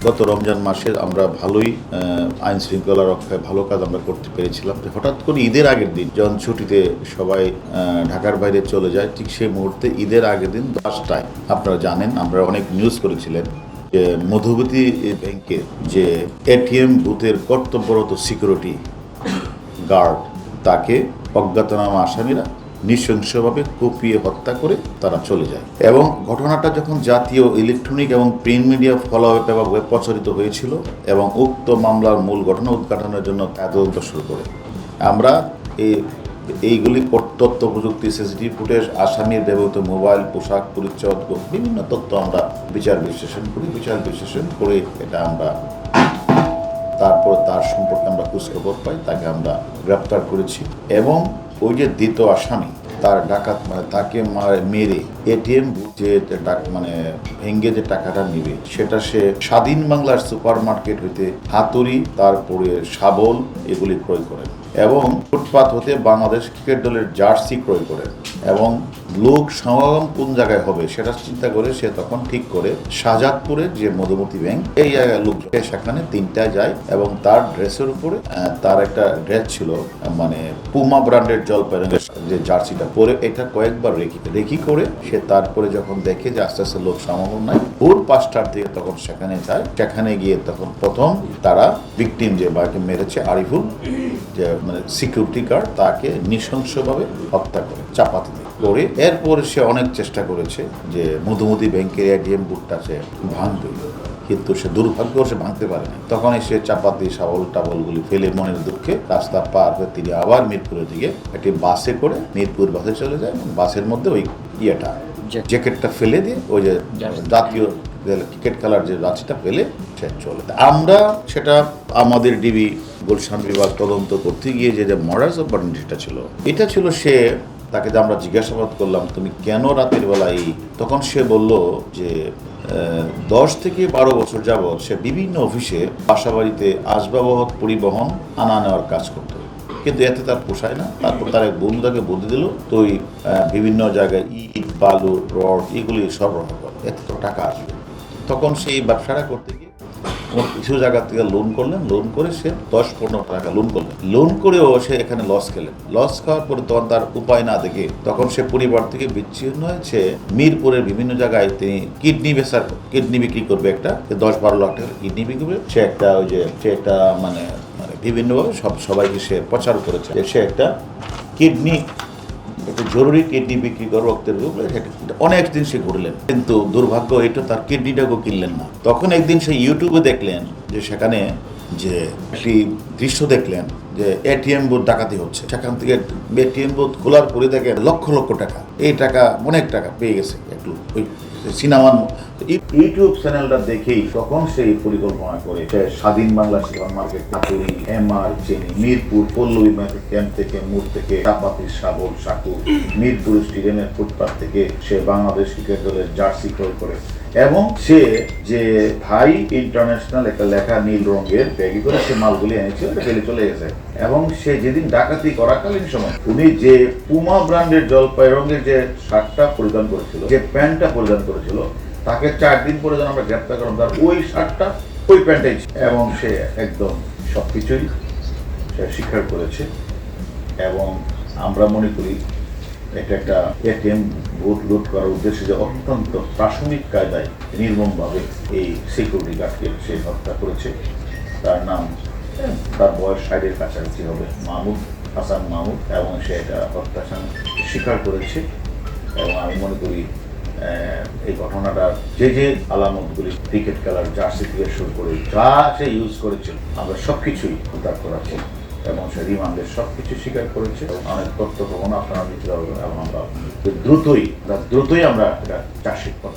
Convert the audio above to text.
গত রমজান মাসে আমরা ভালোই আইন শৃঙ্খলা রক্ষায় ভালো কাজ আমরা করতে পেরেছিলাম। হঠাৎ করে ঈদের আগের দিন যখন ছুটিতে সবাই ঢাকার বাইরে চলে যায়, ঠিক সেই মুহূর্তে ঈদের আগের দিন 10টায় আপনারা জানেন, আমরা অনেক নিউজ করেছিলেন যে মধুবতী ব্যাংকের যে এটিএম বুথের কর্তব্যরত সিকিউরিটি গার্ড তাকে অজ্ঞাতনামা আসামিরা নৃশংসভাবে কুপিয়ে হত্যা করে তারা চলে যায়। এবং ঘটনাটা যখন জাতীয় ইলেকট্রনিক এবং প্রিন্ট মিডিয়া ফলোভাবে প্রচারিত হয়েছিল এবং উক্ত মামলার মূল ঘটনা উদ্ঘাটনের জন্য তদন্ত শুরু করে আমরা এইগুলি তথ্য প্রযুক্তি, সিসিটিভি ফুটেজ, আসামির ব্যবহৃত মোবাইল, পোশাক, পরিচয়, বিভিন্ন তথ্য আমরা বিচার বিশ্লেষণ করে এটা আমরা তারপর তার সম্পর্কে আমরা খোঁজখবর পাই, তাকে আমরা গ্রেপ্তার করেছি। এবং ওই যে দ্বিতীয় আসামি তার ডাকাত তাকে মেরে এটিএম যে ভেঙ্গে যে টাকাটা নিবে সেটা সে স্বাধীন বাংলার সুপার মার্কেট হইতে হাতুড়ি, তারপরে শাবল এগুলি ক্রয় করেন এবং ফুটপাত হতে বাংলাদেশ ক্রিকেট দলের জার্সি ক্রয় করেন। এবং লোক সমাগম কোন জায়গায় হবে সেটা চিন্তা করে সে তখন ঠিক করে শাহজাদপুরের যে মধুমতি ব্যাংক এই জায়গায় লোক সেখানে 3টায় যায় এবং তার ড্রেসের উপরে তার একটা ড্রেস ছিল পুমা ব্র্যান্ডের জলপাই রঙের যে জার্সিটা পরে এটা কয়েকবার রেখি করে সে তারপরে যখন দেখে যে আস্তে আস্তে লোক সমাগম নাই, ভোর 5টার দিকে তখন সেখানে যায়। সেখানে গিয়ে তখন প্রথম তারা ভিকটিম যে বাকে মেরেছে আরিফুল যে সিকিউরিটি গার্ড তাকে নৃশংসভাবে হত্যা করে চাপাতি করে। এরপর সে অনেক চেষ্টা করেছে যে মধুমতি ব্যাংকের এটিএম বুথটা সে ভাঙবে, কিন্তু সে দুর্ভাগ্য সে ভাঙতে পারে না। তখন সে চাপাতি শাবল টাবলগুলি ফেলে মনের দুঃখে রাস্তা পার হয়ে তিনি আবার মিরপুরের দিকে একটি বাসে করে মিরপুর বাসে চলে যায় এবং বাসের মধ্যে ওই জ্যাকেটটা ফেলে দিয়ে ওই যে জাতীয় ক্রিকেট খেলার যে রাঁচিটা ফেলে সে চলে। আমরা সেটা আমাদের ডিবি গুলশান বিভাগ তদন্ত করতে গিয়ে যে মডাস অপারেন্ডিটা ছিল, এটা ছিল সে তাকে যে আমরা জিজ্ঞাসাবাদ করলাম তুমি কেন রাতের বেলায়, তখন সে বলল যে 10 থেকে 12 বছর যাবৎ সে বিভিন্ন অফিসে বাসাবাড়িতে আসবাবপত্র পরিবহন আনা নেওয়ার কাজ করত, কিন্তু এতে তার পোষায় না। তারপর তার এক বন্ধু তাকে বুদ্ধি দিল তুই বিভিন্ন জায়গায় ইট, বালু, রড এগুলি সরবরাহ কর, এতে তো টাকা আসবে। তখন সেই ব্যবসাটা করতে গিয়ে কিছু জায়গা থেকে লোন করলেন, লোন করে সে 10-15 টাকা লোন করেও সে এখানে লস খাওয়ার পরে তখন তার উপায় না দেখে তখন সে পরিবার থেকে বিচ্ছিন্ন হয়েছে মিরপুরের বিভিন্ন জায়গায় তিনি কিডনি বিক্রি করবে, একটা 10-12 লাখ টাকা কিডনি বিক্রি করবে। সে একটা বিভিন্নভাবে সবাইকে সে প্রচার করেছে যে সে একটা জরুরি কিডনি বিক্রি করে রক্তের রূপ, অনেক দিন সে ঘুরলেন, কিন্তু দুর্ভাগ্য এটা তার কিডনিটাকেও কিনলেন না। তখন একদিন সে ইউটিউবে দেখলেন যে সেখানে যে একটি দৃশ্য দেখলেন যে এটিএম বুথ ডাকাতি হচ্ছে। সেখান থেকে এটিএম বুথ খোলার পরে দেখে লক্ষ লক্ষ টাকা, এই টাকা অনেক টাকা পেয়ে গেছে একটু ওই সিনেমার ইউটিউব চ্যানেলটা দেখেই তখন সেই পরিকল্পনা করে স্বাধীন বাংলা সুপার মার্কেট, কাতুরি, এমআর, চেনি, মিরপুর পল্লবী মার্কেট ক্যাম্প থেকে, মোড় থেকে, চাপাতি, শাবল, সাকু, মিরপুর স্টেডিয়ামের ফুটপাত থেকে সে বাংলাদেশ ক্রিকেট দলের জার্সি ক্রয় করে এবং সে যে ভাই ইন্টারন্যাশনাল একটা লেখা নীল রঙের ব্যাগে করে সে মালগুলি এনেছিল ফেলে চলে গেছে। এবং সে যেদিন ডাকাতি করাকালীন সময় উনি যে পুমা ব্র্যান্ডের জলপাই রঙের যে শার্টটা পরিধান করেছিল, যে প্যান্টটা পরিধান করেছিল, তাকে 4 দিন পরে যখন আমরা গ্রেপ্তার করলাম তার ওই শার্টটা ওই প্যান্টেই এবং সে একদম সবকিছুই সে স্বীকার করেছে। এবং আমরা মনে করি এটা একটা এটিএম বুথ লুট করার উদ্দেশ্যে যে অত্যন্ত প্রাথমিক কায়দায় নির্মমভাবে এই সিকিউরিটি গার্ডকে সে হত্যা করেছে। তার নাম, তার বয়স 60-এর কাছাকাছি হবে, হাসান মাহমুদ, এবং সে এটা হত্যা স্বীকার করেছে। এবং আমি মনে করি এই ঘটনাটার যে আলামতগুলি ক্রিকেট খেলার জার্সি থেকে শুরু করে যা সে ইউজ করেছিল আমরা সবকিছুই উদ্ধার করেছি এবং সে রিমান্ডের সবকিছু স্বীকার করেছে। অনেক তথ্য প্রমাণ আপনারা দিতে পারবেন এবং আমরা দ্রুতই আমরা এটা চার্জশিট করব।